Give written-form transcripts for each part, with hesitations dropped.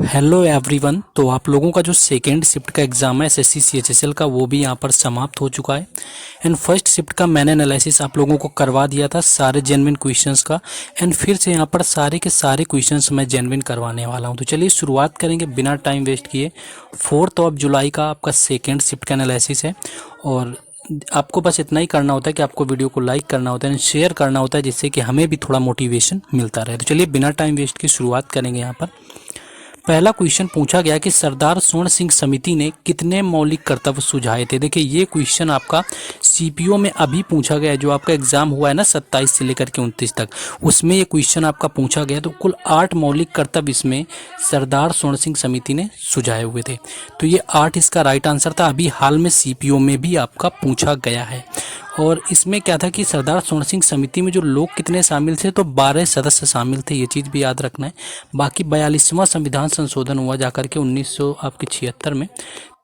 Hello everyone. तो आप लोगों का जो सेकेंड शिफ्ट का एग्ज़ाम है एसएससी सीएचएसएल का वो भी यहाँ पर समाप्त हो चुका है। एंड फर्स्ट शिफ्ट का मैंने एनालिसिस आप लोगों को करवा दिया था सारे जेन्युइन क्वेश्चंस का। एंड फिर से यहाँ पर सारे के सारे क्वेश्चंस मैं जेन्युइन करवाने वाला हूँ। तो चलिए शुरुआत करेंगे बिना टाइम वेस्ट किए। 4 जुलाई का आपका सेकेंड शिफ्ट का एनालिसिस है और आपको बस इतना ही करना होता है कि आपको वीडियो को लाइक करना होता है, शेयर करना होता है, जिससे कि हमें भी थोड़ा मोटिवेशन मिलता रहे। तो चलिए बिना टाइम वेस्ट की शुरुआत करेंगे। यहाँ पर पहला क्वेश्चन पूछा गया कि सरदार स्वर्ण सिंह समिति ने कितने मौलिक कर्तव्य सुझाए थे। देखिए ये क्वेश्चन आपका सीपीओ में अभी पूछा गया है, जो आपका एग्जाम हुआ है ना 27 से लेकर के 29 तक, उसमें ये क्वेश्चन आपका पूछा गया। तो कुल 8 मौलिक कर्तव्य इसमें सरदार स्वर्ण सिंह समिति ने सुझाए हुए थे। तो ये 8 इसका राइट आंसर था। अभी हाल में सीपीओ में भी आपका पूछा गया है। और इसमें क्या था कि सरदार स्वर्ण सिंह समिति में जो लोग कितने शामिल थे, तो 12 सदस्य शामिल थे। ये चीज़ भी याद रखना है। बाकी 42वां संविधान संशोधन हुआ जाकर के 1976 में,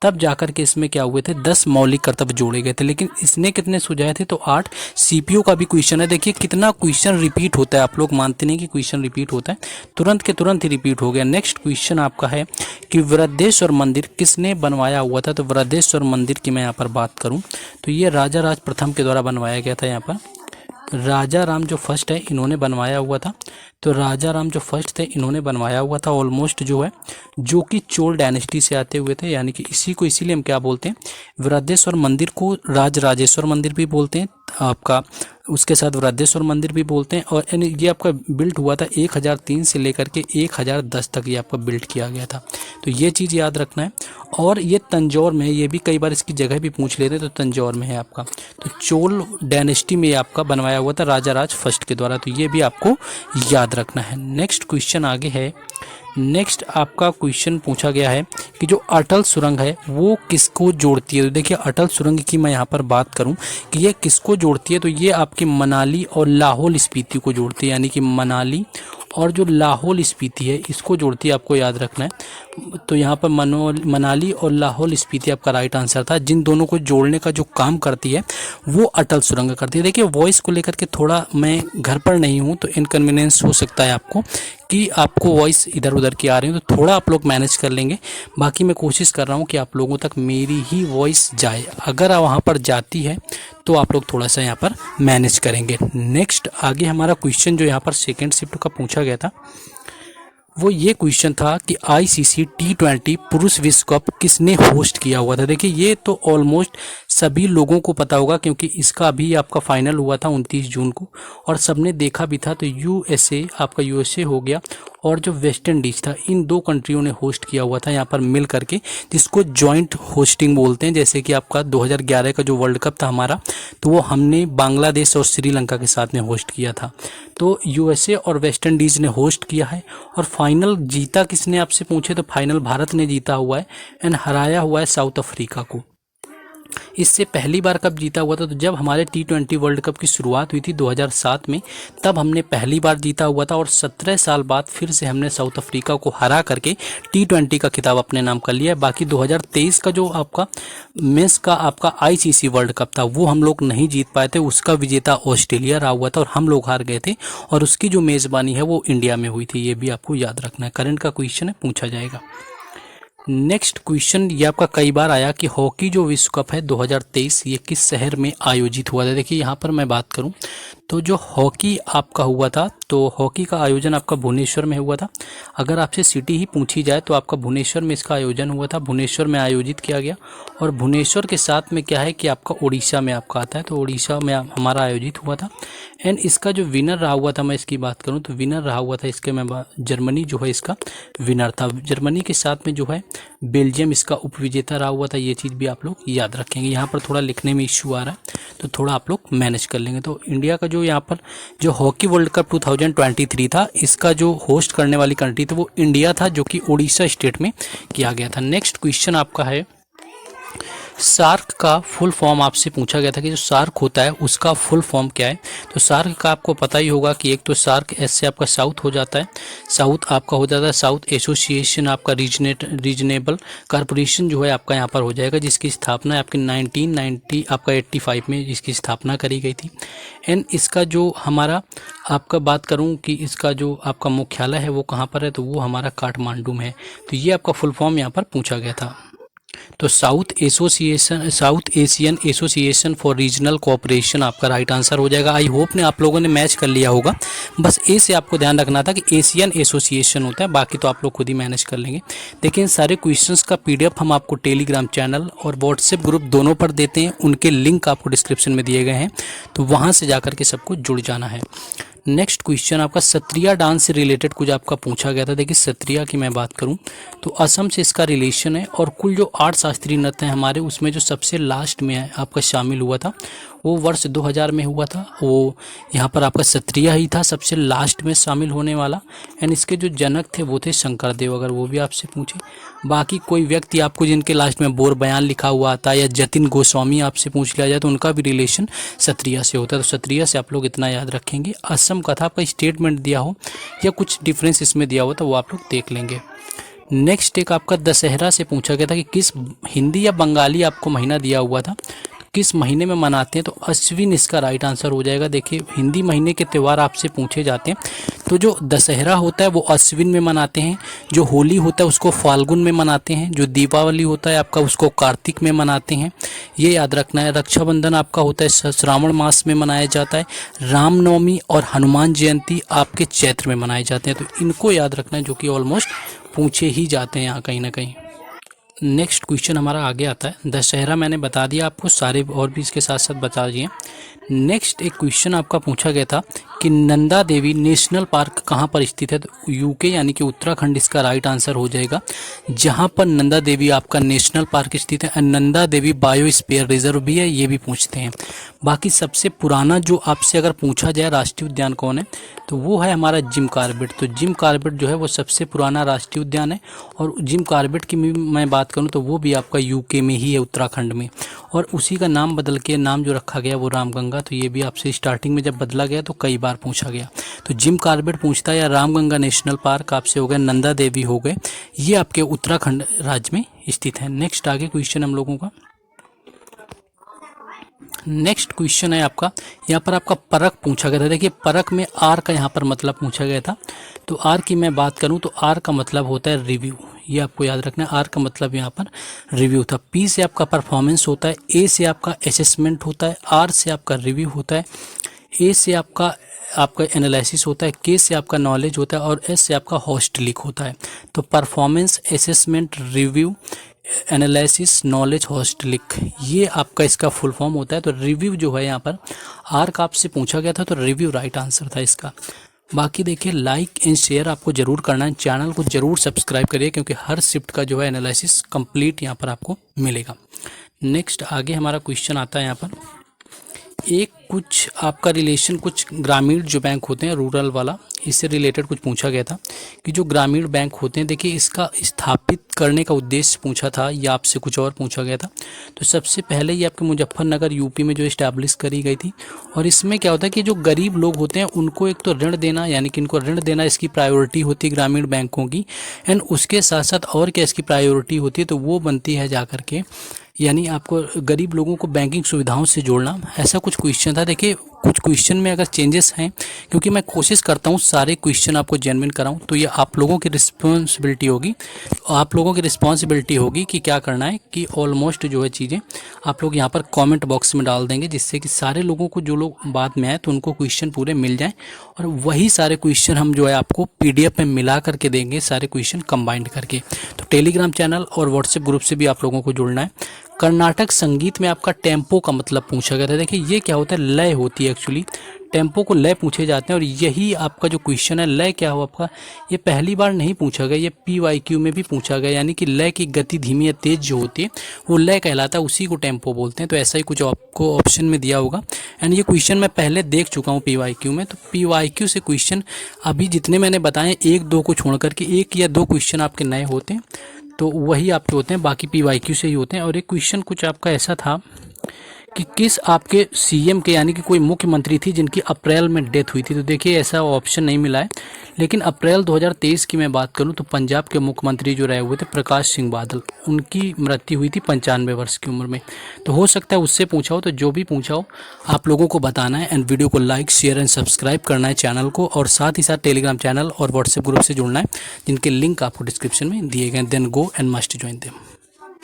तब जाकर के इसमें क्या हुए थे 10 मौलिक कर्तव्य जोड़े गए थे। लेकिन इसने कितने सुझाए थे, तो 8। सीपीओ का भी क्वेश्चन है। देखिए कितना क्वेश्चन रिपीट होता है। आप लोग मानते नहीं कि क्वेश्चन रिपीट होता है, तुरंत के तुरंत ही रिपीट हो गया। नेक्स्ट क्वेश्चन आपका है कि वृद्धेश्वर मंदिर किसने बनवाया हुआ था। तो वृद्धेश्वर मंदिर की मैं यहाँ पर बात करूँ तो ये राजा राज प्रथम के द्वारा बनवाया गया था। यहाँ पर राजा राम जो फर्स्ट है इन्होंने बनवाया हुआ था। तो राजा राम जो फर्स्ट थे इन्होंने बनवाया हुआ था। ऑलमोस्ट जो है जो कि चोल डायनेस्टी से आते हुए थे, यानी कि इसी को इसीलिए हम क्या बोलते हैं, वृद्धेश्वर मंदिर को राजराजेश्वर मंदिर भी बोलते हैं आपका, उसके साथ वृद्धेश्वर मंदिर भी बोलते हैं। और ये आपका बिल्ट हुआ था 1003 से लेकर के 1010 तक ये आपका बिल्ट किया गया था। तो ये चीज़ याद रखना है। और ये तंजौर में है, ये भी कई बार इसकी जगह भी पूछ लेते हैं, तो तंजौर में है आपका। तो चोल डायनेस्टी में ये आपका बनवाया हुआ था राजा राज फर्स्ट के द्वारा। तो ये भी आपको याद रखना है। नेक्स्ट क्वेश्चन आगे है। नेक्स्ट आपका क्वेश्चन पूछा गया है कि जो अटल सुरंग है वो किसको जोड़ती है। तो देखिए अटल सुरंग की मैं यहाँ पर बात करूँ कि ये किसको जोड़ती है, तो ये आपकी मनाली और लाहौल स्पीति को जोड़ती है। यानी कि मनाली और जो लाहौल स्पीति है इसको जोड़ती है, आपको याद रखना है। तो यहाँ पर मनाली और लाहौल स्पीति आपका राइट आंसर था। जिन दोनों को जोड़ने का जो काम करती है वो अटल सुरंग करती है। देखिए वॉइस को लेकर के थोड़ा मैं घर पर नहीं हूँ, तो इनकन्वीनियंस हो सकता है आपको कि आपको वॉइस इधर उधर की आ रही है, तो थोड़ा आप लोग मैनेज कर लेंगे। बाकी मैं कोशिश कर रहा हूँ कि आप लोगों तक मेरी ही वॉइस जाए। अगर वहाँ पर जाती है तो आप लोग थोड़ा सा यहाँ पर मैनेज करेंगे। नेक्स्ट आगे हमारा क्वेश्चन जो यहाँ पर सेकेंड शिफ्ट का पूछा गया था वो ये क्वेश्चन था कि आईसीसी T20 पुरुष विश्व कप किसने होस्ट किया हुआ था। देखिए ये तो ऑलमोस्ट सभी लोगों को पता होगा, क्योंकि इसका भी आपका फाइनल हुआ था 29 जून को और सबने देखा भी था। तो यूएसए आपका यूएसए हो गया और जो वेस्ट इंडीज था, इन दो कंट्रियों ने होस्ट किया हुआ था यहाँ पर मिल करके, जिसको जॉइंट होस्टिंग बोलते हैं। जैसे कि आपका 2011 का जो वर्ल्ड कप था हमारा, तो वो हमने बांग्लादेश और श्रीलंका के साथ में होस्ट किया था। तो यूएसए और वेस्ट इंडीज़ ने होस्ट किया है। और फाइनल जीता किसने आपसे पूछे, तो फाइनल भारत ने जीता हुआ है एंड हराया हुआ है साउथ अफ्रीका को। इससे पहली बार कब जीता हुआ था, तो जब हमारे T20 वर्ल्ड कप की शुरुआत हुई थी 2007 में, तब हमने पहली बार जीता हुआ था। और 17 साल बाद फिर से हमने साउथ अफ्रीका को हरा करके T20 का खिताब अपने नाम कर लिया है। बाकी 2023 का जो आपका मेंस का आपका आईसीसी वर्ल्ड कप था वो हम लोग नहीं जीत पाए थे, उसका विजेता ऑस्ट्रेलिया रहा हुआ था और हम लोग हार गए थे। और उसकी जो मेज़बानी है वो इंडिया में हुई थी। ये भी आपको याद रखना है, करंट का क्वेश्चन है, पूछा जाएगा। नेक्स्ट क्वेश्चन ये आपका कई बार आया कि हॉकी जो विश्व कप है 2023 ये किस शहर में आयोजित हुआ था। देखिए यहाँ पर मैं बात करूँ तो जो हॉकी आपका हुआ था, तो हॉकी का आयोजन आपका भुवनेश्वर में हुआ था। अगर आपसे सिटी ही पूछी जाए तो आपका भुवनेश्वर में इसका आयोजन हुआ था, भुवनेश्वर में आयोजित किया गया। और भुवनेश्वर के साथ में क्या है कि आपका उड़ीसा में आपका आता है, तो उड़ीसा में हमारा आयोजित हुआ था। एंड इसका जो विनर रहा हुआ था, मैं इसकी बात करूं तो विनर रहा हुआ था इसके में जर्मनी जो है इसका विनर था। जर्मनी के साथ में जो है बेल्जियम इसका उपविजेता रहा हुआ था। ये चीज़ भी आप लोग याद रखेंगे। यहाँ पर थोड़ा लिखने में इश्यू आ रहा है, तो थोड़ा आप लोग मैनेज कर लेंगे। तो इंडिया का जो यहाँ पर जो हॉकी वर्ल्ड कप 2023 था, इसका जो होस्ट करने वाली कंट्री थी वो इंडिया था, जो कि उड़ीसा स्टेट में किया गया था। नेक्स्ट क्वेश्चन आपका है सार्क का फुल फॉर्म आपसे पूछा गया था कि जो सार्क होता है उसका फुल फॉर्म क्या है। तो सार्क का आपको पता ही होगा कि एक तो सार्क एस से आपका साउथ हो जाता है, साउथ आपका हो जाता है साउथ एसोसिएशन आपका रीजनेबल कॉरपोरेशन जो है आपका यहाँ पर हो जाएगा, जिसकी स्थापना आपकी 1990 आपका 85 में इसकी स्थापना करी गई थी। एंड इसका जो हमारा आपका बात करूँ कि इसका जो आपका मुख्यालय है वो कहाँ पर है, तो वो हमारा काठमांडू में है। तो ये आपका फुल फॉर्म यहाँ पर पूछा गया था। तो south Asian association for regional cooperation आपका राइट आंसर हो जाएगा। आई होप ने आप लोगों ने मैच कर लिया होगा, बस ए से आपको ध्यान रखना था कि एशियन एसोसिएशन होता है, बाकी तो आप लोग खुद ही मैनेज कर लेंगे। देखिए सारे क्वेश्चंस का पीडीएफ हम आपको टेलीग्राम चैनल और व्हाट्सएप ग्रुप दोनों पर देते हैं, उनके लिंक आपको डिस्क्रिप्शन में दिए गए हैं, तो वहाँ से जाकर के सबको जुड़ जाना है। नेक्स्ट क्वेश्चन आपका सत्रिया डांस से रिलेटेड कुछ आपका पूछा गया था। देखिए सत्रिया की मैं बात करूं तो असम से इसका रिलेशन है, और कुल जो 8 शास्त्रीय नृत्य हैं हमारे, उसमें जो सबसे लास्ट में आपका शामिल हुआ था वो वर्ष 2000 में हुआ था। वो यहाँ पर आपका सत्रिया ही था सबसे लास्ट में शामिल होने वाला। एंड इसके जो जनक थे वो थे शंकरदेव, अगर वो भी आपसे पूछे। बाकी कोई व्यक्ति आपको जिनके लास्ट में बोर बयान लिखा हुआ आता है या जतिन गोस्वामी आपसे पूछ लिया जाए तो उनका भी रिलेशन सत्रिया से होता है। तो सत्रिया से आप लोग इतना याद रखेंगे। असम का था आपका स्टेटमेंट दिया हो या कुछ डिफरेंस इसमें दिया हो तो वो आप लोग देख लेंगे। नेक्स्ट एक आपका दशहरा से पूछा गया था कि किस हिंदी या बंगाली आपको महीना दिया हुआ था, किस महीने में मनाते हैं, तो अश्विन इसका राइट आंसर हो जाएगा। देखिए हिंदी महीने के त्यौहार आपसे पूछे जाते हैं, तो जो दशहरा होता है वो अश्विन में मनाते हैं, जो होली होता है उसको फाल्गुन में मनाते हैं, जो दीपावली होता है आपका उसको कार्तिक में मनाते हैं, ये याद रखना है। रक्षाबंधन आपका होता है श्रावण मास में मनाया जाता है। रामनवमी और हनुमान जयंती आपके चैत्र में मनाए जाते हैं, तो इनको याद रखना है, जो कि ऑलमोस्ट पूछे ही जाते हैं यहाँ कहीं ना कहीं। नेक्स्ट क्वेश्चन हमारा आगे आता है। दशहरा मैंने बता दिया आपको, सारे और भी इसके साथ साथ बता दिए। नेक्स्ट एक क्वेश्चन आपका पूछा गया था कि नंदा देवी नेशनल पार्क कहाँ पर स्थित है, तो यूके यानी कि उत्तराखंड इसका राइट आंसर हो जाएगा, जहाँ पर नंदा देवी आपका नेशनल पार्क स्थित है। नंदा देवी बायोस्फीयर रिजर्व भी है, ये भी पूछते हैं। बाकी सबसे पुराना जो आपसे अगर पूछा जाए राष्ट्रीय उद्यान कौन है, तो वो है हमारा जिम कॉर्बेट। तो जिम कॉर्बेट जो है वो सबसे पुराना राष्ट्रीय उद्यान है, और जिम कॉर्बेट की मैं बात करूँ तो वो भी आपका यूके में ही है, उत्तराखंड में, और उसी का नाम बदल के नाम जो रखा गया वो रामगंगा। तो ये भी आपसे स्टार्टिंग में जब बदला गया तो कई बार पूछा गया। तो जिम कॉर्बेट पूछता है, या रामगंगा नेशनल पार्क आपसे हो गए, नंदा देवी हो गए, ये आपके उत्तराखंड राज्य में स्थित है। नेक्स्ट आगे क्वेश्चन हम लोगों का, नेक्स्ट क्वेश्चन है आपका, यहाँ पर आपका परख पूछा गया था। देखिए परख में आर का यहाँ पर मतलब पूछा गया था, तो आर की मैं बात करूँ तो आर का मतलब होता है रिव्यू, ये आपको याद रखना है। आर का मतलब यहाँ पर रिव्यू था। पी से आपका परफॉर्मेंस होता है, ए से आपका असेसमेंट होता है, आर से आपका रिव्यू होता है, ए से आपका एनालिसिस होता है, के से आपका नॉलेज होता है, और एस से आपका होस्टलिक होता है। तो performance, assessment, review, analysis, knowledge, holistic, ये आपका इसका फुल फॉर्म होता है। तो रिव्यू जो है यहाँ पर आर का आपसे पूछा गया था, तो रिव्यू राइट आंसर था इसका। बाकी देखिए लाइक एंड शेयर आपको जरूर करना है, चैनल को जरूर सब्सक्राइब करिए, क्योंकि हर शिफ्ट का जो है एनालिसिस कंप्लीट यहाँ पर आपको मिलेगा। नेक्स्ट आगे हमारा क्वेश्चन आता है यहाँ पर, एक कुछ आपका रिलेशन कुछ ग्रामीण जो बैंक होते हैं रूरल वाला, इससे रिलेटेड कुछ पूछा गया था कि जो ग्रामीण बैंक होते हैं, देखिए इसका स्थापित करने का उद्देश्य पूछा था या आपसे कुछ और पूछा गया था। तो सबसे पहले ये आपके मुजफ्फरनगर यूपी में जो इस्टेब्लिश करी गई थी, और इसमें क्या होता है कि जो गरीब लोग होते हैं उनको एक तो ऋण देना, यानी कि इनको ऋण देना इसकी प्रायोरिटी होती है ग्रामीण बैंकों की। एंड उसके साथ साथ और क्या इसकी प्रायोरिटी होती है, तो वो बनती है जाकर के यानी आपको गरीब लोगों को बैंकिंग सुविधाओं से जोड़ना। ऐसा कुछ क्वेश्चन था। देखिए कुछ क्वेश्चन में अगर चेंजेस हैं, क्योंकि मैं कोशिश करता हूँ सारे क्वेश्चन आपको जेन्युइन कराऊँ, तो ये आप लोगों की रिस्पॉन्सिबिलिटी होगी। आप लोगों की रिस्पॉन्सिबिलिटी होगी कि क्या करना है, कि ऑलमोस्ट जो है चीज़ें आप लोग यहाँ पर कमेंट बॉक्स में डाल देंगे, जिससे कि सारे लोगों को, जो लोग बाद में आए तो उनको क्वेश्चन पूरे मिल जाएँ, और वही सारे क्वेश्चन हम जो है आपको PDF में मिला करके देंगे, सारे क्वेश्चन कंबाइंड करके। तो टेलीग्राम चैनल और व्हाट्सएप ग्रुप से भी आप लोगों को जुड़ना है। कर्नाटक संगीत में आपका टेम्पो का मतलब पूछा गया था। देखिए ये क्या होता है, लय होती है एक्चुअली, टेम्पो को लय पूछे जाते हैं, और यही आपका जो क्वेश्चन है लय क्या हो आपका, ये पहली बार नहीं पूछा गया, ये PYQ में भी पूछा गया, यानी कि लय की गति धीमी या तेज जो होती है वो लय कहलाता है, उसी को टेम्पो बोलते हैं। तो ऐसा ही कुछ आपको ऑप्शन में दिया होगा। एंड ये क्वेश्चन मैं पहले देख चुका हूँ PYQ में। तो PYQ से क्वेश्चन अभी जितने मैंने बताए 1-2 को छोड़ करके 1 या 2 क्वेश्चन आपके नए होते हैं। तो वही आपके होते हैं, बाकी PYQ से ही होते हैं। और एक क्वेश्चन कुछ आपका ऐसा था कि किस आपके CM के यानी कि कोई मुख्यमंत्री थी जिनकी अप्रैल में डेथ हुई थी। तो देखिए ऐसा ऑप्शन नहीं मिला है, लेकिन अप्रैल 2023 की मैं बात करूं तो पंजाब के मुख्यमंत्री जो रहे हुए थे प्रकाश सिंह बादल, उनकी मृत्यु हुई थी 95 वर्ष की उम्र में। तो हो सकता है उससे पूछा हो, तो जो भी पूछा हो आप लोगों को बताना है। एंड वीडियो को लाइक शेयर एंड सब्सक्राइब करना है चैनल को, और साथ ही साथ टेलीग्राम चैनल और व्हाट्सएप ग्रुप से जुड़ना है, जिनके लिंक आपको डिस्क्रिप्शन में दिए गए। Then go and must join them.